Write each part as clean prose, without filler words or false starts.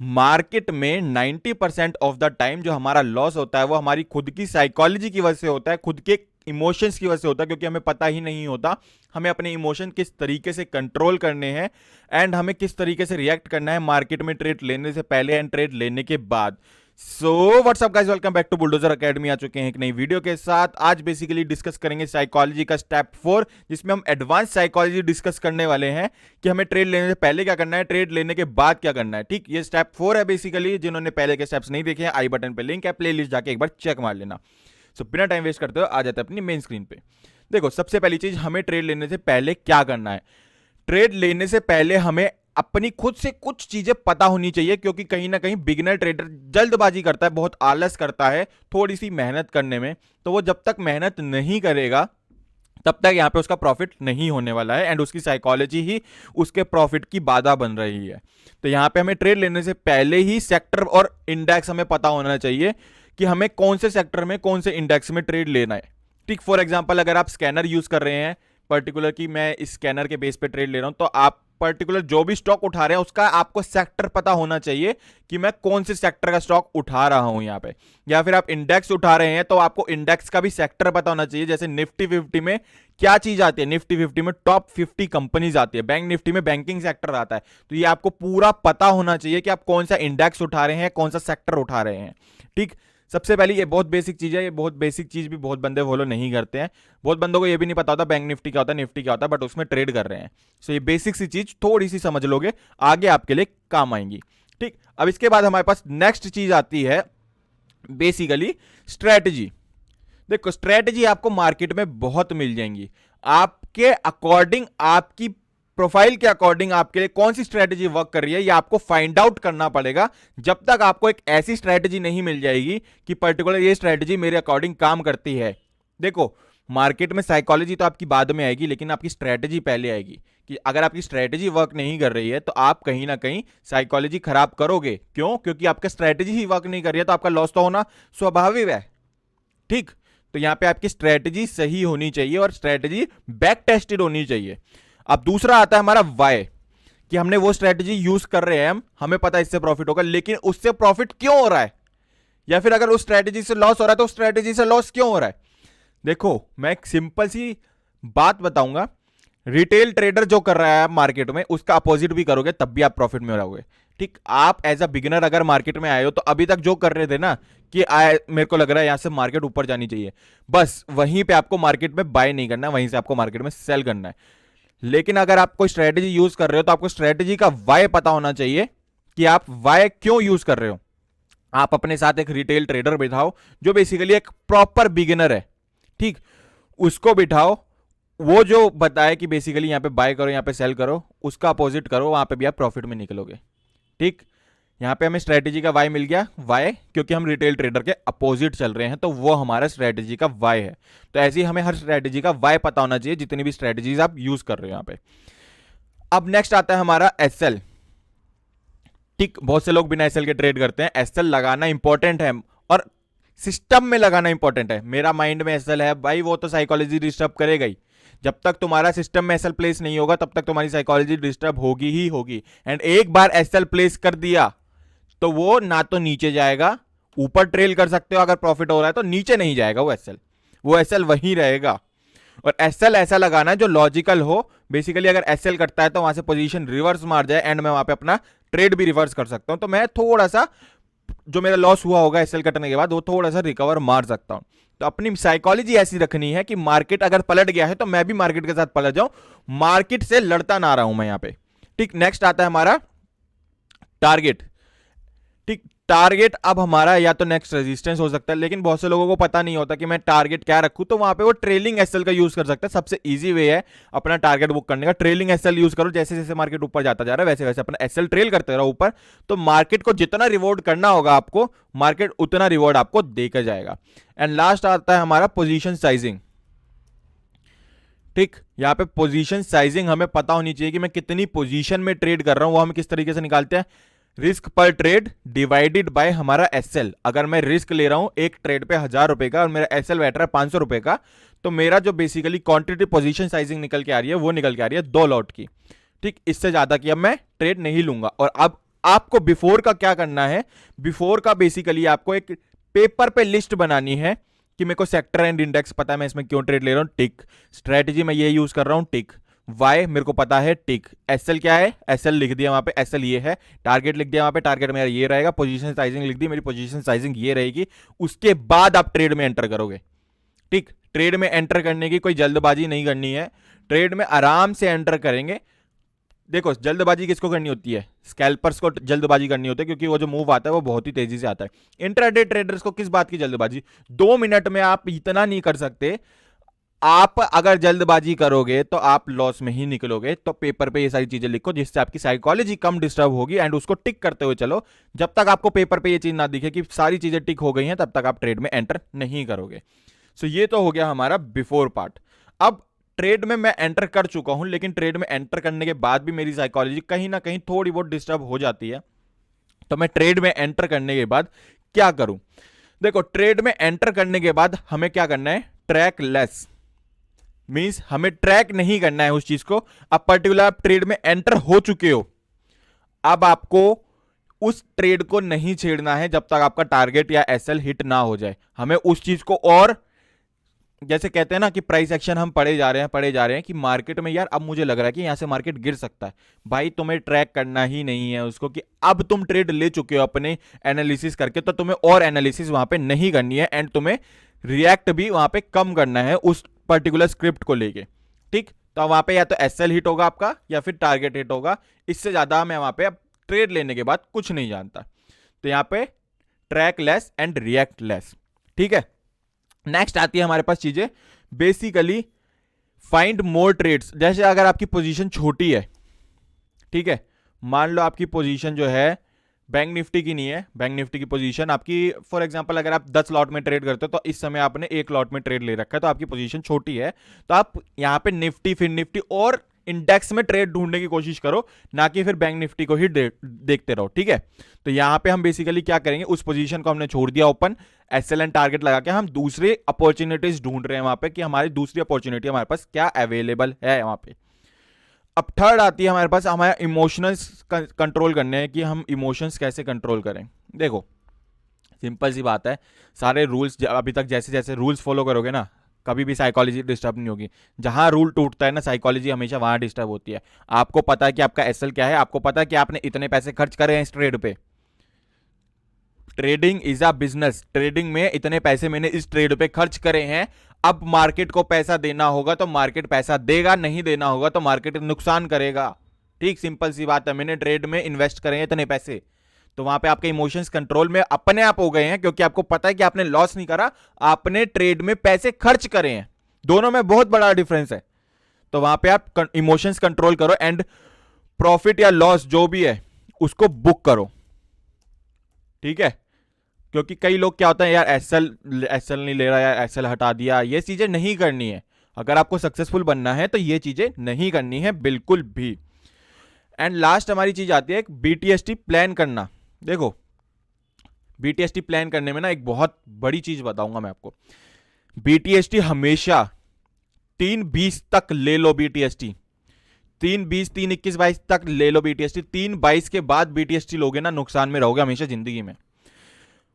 Market में 90% of the time जो हमारा लॉस होता है वो हमारी खुद की साइकोलॉजी की वजह से होता है, खुद के इमोशंस की वजह से होता है, क्योंकि हमें पता ही नहीं होता हमें अपने इमोशन किस तरीके से कंट्रोल करने हैं एंड हमें किस तरीके से रिएक्ट करना है मार्केट में ट्रेड लेने से पहले एंड ट्रेड लेने के बाद। So what's up guys, welcome back to Bulldozer Academy. आ चुके हैं एक नई वीडियो के साथ। आज बेसिकली डिस्कस करेंगे साइकोलॉजी का स्टेप 4, जिसमें हम एडवांस साइकोलॉजी डिस्कस करने वाले हैं कि हमें ट्रेड लेने से पहले क्या करना है, ट्रेड लेने के बाद क्या करना है। ठीक, ये स्टेप 4 है बेसिकली। जिन्होंने पहले के स्टेप्स नहीं देखे हैं, आई बटन पे लिंक है, प्ले लिस्ट जाके एक बार चेक मार लेना। सो बिना टाइम वेस्ट करते हुए आ जाते हैं अपनी मेन स्क्रीन पे। देखो, सबसे पहली चीज, हमें ट्रेड लेने से पहले क्या करना है। ट्रेड लेने से पहले हमें अपनी खुद से कुछ चीजें पता होनी चाहिए, क्योंकि कहीं ना कहीं बिगिनर ट्रेडर जल्दबाजी करता है, बहुत आलस करता है थोड़ी सी मेहनत करने में। तो वो जब तक मेहनत नहीं करेगा तब तक यहां पे उसका प्रॉफिट नहीं होने वाला है एंड उसकी साइकोलॉजी ही उसके प्रॉफिट की बाधा बन रही है। तो यहां पे हमें ट्रेड लेने से पहले ही सेक्टर और इंडेक्स हमें पता होना चाहिए कि हमें कौन से सेक्टर में कौन से इंडेक्स में ट्रेड लेना है। ठीक, फॉर एग्जांपल अगर आप स्कैनर यूज कर रहे हैं पर्टिकुलर कि मैं इस स्कैनर के बेस पे ट्रेड ले रहा हूं, तो आप पर्टिकुलर जो भी स्टॉक उठा रहे हैं उसका आपको सेक्टर पता होना चाहिए कि मैं कौन से सेक्टर का स्टॉक उठा रहा हूं यहां पे। या फिर आप इंडेक्स उठा रहे हैं तो आपको इंडेक्स का भी सेक्टर पता होना चाहिए। जैसे निफ्टी 50 में क्या चीज आती है, निफ्टी 50 में टॉप 50 कंपनीज आती है, बैंक निफ्टी में बैंकिंग सेक्टर आता है। तो ये आपको पूरा पता होना चाहिए कि आप कौन सा इंडेक्स उठा रहे हैं, कौन सा सेक्टर उठा रहे हैं। ठीक, सबसे पहले ये बहुत बेसिक चीज है। ये बहुत बेसिक चीज भी बहुत बंदे फॉलो नहीं करते हैं। बहुत बंदों को ये भी नहीं पता होता बैंक निफ्टी क्या होता है, निफ्टी क्या होता है, बट उसमें ट्रेड कर रहे हैं। सो ये बेसिक सी चीज थोड़ी सी समझ लोगे, आगे आपके लिए काम आएंगी। ठीक, अब इसके बाद हमारे पास नेक्स्ट चीज आती है बेसिकली स्ट्रेटजी। देखो, स्ट्रेटजी आपको मार्केट में बहुत मिल जाएंगी। आपके अकॉर्डिंग, आपकी प्रोफाइल के अकॉर्डिंग आपके लिए कौन सी स्ट्रेटजी वर्क कर रही है ये आपको फाइंड आउट करना पड़ेगा। जब तक आपको एक ऐसी स्ट्रेटजी नहीं मिल जाएगी कि पर्टिकुलर ये स्ट्रेटजी मेरे अकॉर्डिंग काम करती है। देखो, मार्केट में साइकोलॉजी तो आपकी बाद में आएगी, लेकिन आपकी स्ट्रेटजी पहले आएगी। कि अगर आपकी स्ट्रेटजी वर्क नहीं कर रही है तो आप कहीं ना कहीं साइकोलॉजी खराब करोगे। क्यों? क्योंकि आपका स्ट्रेटजी ही वर्क नहीं कर रही है, तो आपका लॉस तो होना स्वाभाविक है। ठीक, तो यहां पे आपकी स्ट्रेटजी सही होनी चाहिए और स्ट्रेटजी बैक टेस्टेड होनी चाहिए। अब दूसरा आता है हमारा वाई, कि हमने वो स्ट्रेटजी यूज कर रहे हैं, हमें पता है इससे प्रॉफिट होगा, लेकिन उससे प्रॉफिट क्यों हो रहा है, या फिर अगर उस स्ट्रेटजी से लॉस हो रहा है तो उस स्ट्रेटजी से लॉस क्यों हो रहा है। देखो, मैं एक सिंपल सी बात बताऊंगा। रिटेल ट्रेडर जो कर रहा है मार्केट में, उसका अपोजिट भी करोगे तब भी आप प्रॉफिट में रहोगे। ठीक, आप एज अ बिगिनर अगर मार्केट में आए हो तो अभी तक जो कर रहे थे ना कि मेरे को लग रहा है यहां से मार्केट ऊपर जानी चाहिए, बस वहीं पे आपको मार्केट में बाय नहीं करना है, वहीं से आपको मार्केट में सेल करना है। लेकिन अगर आप कोई स्ट्रेटजी यूज कर रहे हो तो आपको स्ट्रेटजी का वाई पता होना चाहिए कि आप वाई क्यों यूज कर रहे हो। आप अपने साथ एक रिटेल ट्रेडर बिठाओ जो बेसिकली एक प्रॉपर बिगिनर है। ठीक, उसको बिठाओ, वो जो बताए कि बेसिकली यहां पे बाय करो, यहां पे सेल करो, उसका अपोजिट करो, वहां पे भी आप प्रॉफिट में निकलोगे। ठीक, यहां पे हमें स्ट्रेटजी का वाई मिल गया। वाई क्योंकि हम रिटेल ट्रेडर के अपोजिट चल रहे हैं, तो वो हमारा स्ट्रेटजी का वाई है। तो ऐसे ही हमें हर स्ट्रेटजी का वाई पता होना चाहिए जितनी भी स्ट्रेटजीज आप यूज कर रहे हो यहां पे। अब नेक्स्ट आता है हमारा एसएल। ठीक, बहुत से लोग बिना एसएल के ट्रेड करते हैं। एसएल लगाना इंपॉर्टेंट है और सिस्टम में लगाना इंपॉर्टेंट है। मेरा माइंड में एसएल है भाई, वो तो साइकोलॉजी डिस्टर्ब करेगा ही। जब तक तुम्हारा सिस्टम में एसएल प्लेस नहीं होगा तब तक तुम्हारी साइकोलॉजी डिस्टर्ब होगी ही होगी। एंड एक बार एसएल प्लेस कर दिया तो वो ना तो नीचे जाएगा, ऊपर ट्रेल कर सकते हो अगर प्रॉफिट हो रहा है, तो नीचे नहीं जाएगा वो एसएल वहीं रहेगा। और एसएल ऐसा लगाना है जो लॉजिकल हो। बेसिकली अगर एसएल करता है तो वहां से पोजीशन रिवर्स मार जाए एंड मैं वहां पे अपना ट्रेड भी रिवर्स कर सकता हूं, तो मैं थोड़ा सा जो मेरा लॉस हुआ होगा एसएल कटने के बाद वो थोड़ा सा रिकवर मार सकता हूं। तो अपनी साइकोलॉजी ऐसी रखनी है कि मार्केट अगर पलट गया है तो मैं भी मार्केट के साथ पलट जाऊं, मार्केट से लड़ता ना रहा हूं मैं यहां पे। ठीक, नेक्स्ट आता है हमारा टारगेट। ठीक, टारगेट अब हमारा या तो नेक्स्ट रेजिस्टेंस हो सकता है, लेकिन बहुत से लोगों को पता नहीं होता कि मैं टारगेट क्या रखूं, तो वहां पे वो ट्रेलिंग एसएल का यूज कर सकता है। सबसे इजी वे है अपना टारगेट बुक करने का, ट्रेलिंग एसएल यूज करो। जैसे जैसे मार्केट ऊपर जाता जा रहा है वैसे वैसे अपना एसएल ट्रेल करते रहो ऊपर, तो मार्केट को जितना रिवॉर्ड करना होगा आपको, मार्केट उतना रिवॉर्ड आपको देकर जाएगा। एंड लास्ट आता है हमारा पोजीशन साइजिंग। ठीक, यहां पे पोजीशन साइजिंग हमें पता होनी चाहिए कि मैं कितनी पोजीशन में ट्रेड कर रहा हूं। वो हम किस तरीके से निकालते हैं, रिस्क पर ट्रेड डिवाइडेड बाय हमारा एसएल। अगर मैं रिस्क ले रहा हूं एक ट्रेड पे 1000 रुपए का और मेरा एसएल बैठ रहा है 500 रुपए का, तो मेरा जो बेसिकली क्वांटिटी पोजीशन साइजिंग निकल के आ रही है वो निकल के आ रही है 2 लॉट की। ठीक, इससे ज्यादा की अब मैं ट्रेड नहीं लूंगा। और अब आपको बिफोर का क्या करना है, बिफोर का बेसिकली आपको एक पेपर पे लिस्ट बनानी है कि मेरे को सेक्टर एंड इंडेक्स पता है, मैं इसमें क्यों ट्रेड ले रहा हूं, टिक। स्ट्रेटजी मैं ये यूज कर रहा हूं, टिक। वाई मेरे को पता है, टिक। एसएल क्या है, एसएल लिख दिया वहां पे, एसएल ये है। टारगेट लिख दिया वहां पे, टारगेट मेरा ये रहेगा। पोजीशन साइजिंग लिख दी, मेरी पोजीशन साइजिंग ये रहेगी। उसके बाद आप ट्रेड में एंटर करोगे, ठीक। ट्रेड में एंटर करने की कोई जल्दबाजी नहीं करनी है, ट्रेड में आराम से एंटर करेंगे। देखो जल्दबाजी किसको करनी होती है, स्कैल्पर्स को जल्दबाजी करनी होती है, क्योंकि वो जो मूव आता है वो बहुत ही तेजी से आता है। इंट्राडे ट्रेडर्स को किस बात की जल्दबाजी, 2 मिनट में आप इतना नहीं कर सकते। आप अगर जल्दबाजी करोगे तो आप लॉस में ही निकलोगे। तो पेपर पे ये सारी चीजें लिखो जिससे आपकी साइकोलॉजी कम डिस्टर्ब होगी, एंड उसको टिक करते हुए चलो। जब तक आपको पेपर पे ये चीज ना दिखे कि सारी चीजें टिक हो गई हैं, तब तक आप ट्रेड में एंटर नहीं करोगे। सो ये तो हो गया हमारा बिफोर पार्ट। अब ट्रेड में मैं एंटर कर चुका हूं, लेकिन ट्रेड में एंटर करने के बाद भी मेरी साइकोलॉजी कहीं ना कहीं थोड़ी बहुत डिस्टर्ब हो जाती है। तो मैं ट्रेड में एंटर करने के बाद क्या करूं, देखो ट्रेड में एंटर करने के बाद हमें क्या करना है, ट्रैक लेस। मींस हमें ट्रैक नहीं करना है उस चीज को। अब पर्टिकुलर आप ट्रेड में एंटर हो चुके हो, अब आपको उस ट्रेड को नहीं छेड़ना है जब तक आपका टारगेट या एसएल हिट ना हो जाए। हमें उस चीज को, और जैसे कहते हैं ना कि प्राइस एक्शन हम पढ़े जा रहे हैं कि मार्केट में यार अब मुझे लग रहा है कि यहां से मार्केट गिर सकता है, भाई तुम्हें ट्रैक करना ही नहीं है उसको, कि अब तुम ट्रेड ले चुके हो अपने एनालिसिस करके, तो तुम्हें और एनालिसिस वहां पे नहीं करनी है, एंड तुम्हें रिएक्ट भी वहां पे कम करना है उस पर्टिकुलर स्क्रिप्ट को लेके, ठीक। तो वहां पे या तो एसएल हिट होगा आपका या फिर टारगेट हिट होगा, इससे ज्यादा मैं वहां पे अब ट्रेड लेने के बाद कुछ नहीं जानता। तो यहां पे track less and react less, ठीक है। नेक्स्ट आती है हमारे पास चीजें, बेसिकली फाइंड मोर ट्रेड्स। जैसे अगर आपकी पोजीशन छोटी है, ठीक है, मान लो आपकी पोजीशन जो है बैंक निफ्टी की नहीं है, बैंक निफ्टी की पोजीशन आपकी फॉर एग्जांपल अगर आप 10 लॉट में ट्रेड करते हो, तो इस समय आपने 1 लॉट में ट्रेड ले रखा है, तो आपकी पोजीशन छोटी है। तो आप यहां पे निफ्टी, फिर निफ्टी और इंडेक्स में ट्रेड ढूंढने की कोशिश करो, ना कि फिर बैंक निफ्टी को ही देखते रहो, ठीक है। तो यहां पे हम बेसिकली क्या करेंगे, उस पोजीशन को हमने छोड़ दिया ओपन, एसएल टारगेट लगा के हम दूसरे अपॉर्चुनिटीज ढूंढ रहे हैं वहां पे, कि हमारी दूसरी अपॉर्चुनिटी हमारे पास क्या अवेलेबल है वहां पे। अब थर्ड आती है हमारे पास, हमारा इमोशंस कंट्रोल करने हैं, कि हम इमोशंस कैसे कंट्रोल करें। देखो सिंपल सी बात है, सारे रूल्स अभी तक जैसे जैसे रूल्स फॉलो करोगे ना, कभी भी साइकोलॉजी डिस्टर्ब नहीं होगी। जहां रूल टूटता है ना, साइकोलॉजी हमेशा वहां डिस्टर्ब होती है। आपको पता है कि आपका एसएल क्या है, आपको पता है कि आपने इतने पैसे खर्च करे हैं इस ट्रेड पे। Trading is a business, trading में इतने पैसे मैंने इस ट्रेड पे खर्च करे हैं, अब मार्केट को पैसा देना होगा तो मार्केट पैसा देगा, नहीं देना होगा तो मार्केट नुकसान करेगा, ठीक। सिंपल सी बात है, मैंने ट्रेड में इन्वेस्ट करे हैं इतने पैसे, तो वहां पे आपके इमोशंस कंट्रोल में अपने आप हो गए हैं, क्योंकि आपको पता है कि आपने लॉस नहीं करा, आपने ट्रेड में पैसे खर्च करे हैं। दोनों में बहुत बड़ा डिफरेंस है। तो वहां पे आप इमोशंस कंट्रोल करो, एंड प्रॉफिट या लॉस जो भी है उसको बुक करो, ठीक है। क्योंकि कई लोग क्या होता है, यार एसएल नहीं ले रहा, यार एसएल हटा दिया, ये चीजें नहीं करनी है। अगर आपको सक्सेसफुल बनना है तो ये चीजें नहीं करनी है बिल्कुल भी। एंड लास्ट हमारी चीज आती है बीटीएसटी प्लान करना। देखो बीटीएसटी प्लान करने में ना एक बहुत बड़ी चीज बताऊंगा मैं आपको। बीटीएसटी हमेशा 3:20 तक ले लो, बीटीएसटी 3:20, 3:21, 22 तक ले लो बीटीएसटी। 3:22 के बाद बीटीएसटी लोगे ना, नुकसान में रहोगे हमेशा जिंदगी में।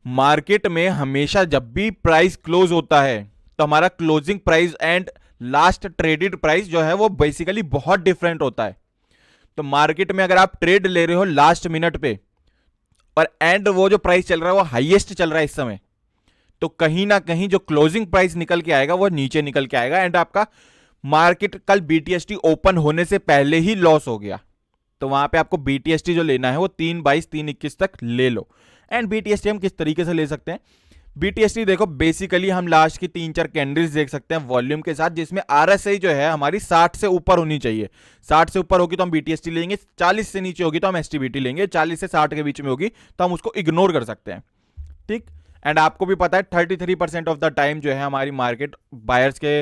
मार्केट में हमेशा जब भी प्राइस क्लोज होता है तो हमारा closing price and last traded price जो है वो बेसिकली बहुत डिफरेंट होता है। तो मार्केट में अगर आप ट्रेड ले रहे हो लास्ट मिनट पे, और एंड वो जो प्राइस चल रहा है वो हाईएस्ट चल रहा है इस समय, तो कहीं ना कहीं जो क्लोजिंग प्राइस निकल के आएगा वो नीचे निकल के आएगा, एंड आपका मार्केट कल बीटीएसटी ओपन होने से पहले ही लॉस हो गया। तो वहां पे आपको बीटीएसटी जो लेना है वो 3:22, 3:21 तक ले लो। एंड बीटीएसटी हम किस तरीके से ले सकते हैं, बीटीएसटी देखो बेसिकली हम लास्ट की 3-4 कैंडल्स देख सकते हैं वॉल्यूम के साथ, जिसमें आरएसआई जो है हमारी 60 से ऊपर होनी चाहिए। 60 से ऊपर होगी तो हम बीटीएसटी लेंगे, 40 से नीचे होगी तो हम एसटीबीटी लेंगे, 40 से 60 के बीच में होगी तो हम उसको इग्नोर कर सकते हैं, ठीक। एंड आपको भी पता है 33% ऑफ द टाइम जो है हमारी मार्केट बायर्स के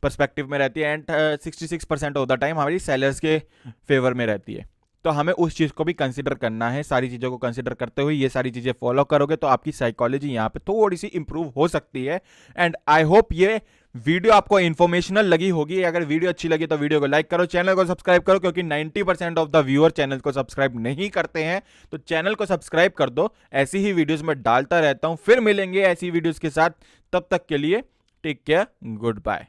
पर्सपेक्टिव में रहती है, एंड 66% ऑफ द टाइम हमारी सेलर्स के फेवर में रहती है। तो हमें उस चीज को भी कंसीडर करना है। सारी चीजों को कंसीडर करते हुए ये सारी चीजें फॉलो करोगे तो आपकी साइकोलॉजी यहाँ पे थोड़ी सी इंप्रूव हो सकती है। एंड आई होप ये वीडियो आपको इन्फॉर्मेशनल लगी होगी। अगर वीडियो अच्छी लगी तो वीडियो को लाइक करो, चैनल को सब्सक्राइब करो, क्योंकि 90% ऑफ द व्यूअर चैनल को सब्सक्राइब नहीं करते हैं। तो चैनल को सब्सक्राइब कर दो, ऐसी ही वीडियोस मैं डालता रहता हूं। फिर मिलेंगे ऐसी वीडियोस के साथ, तब तक के लिए टेक केयर, गुड बाय।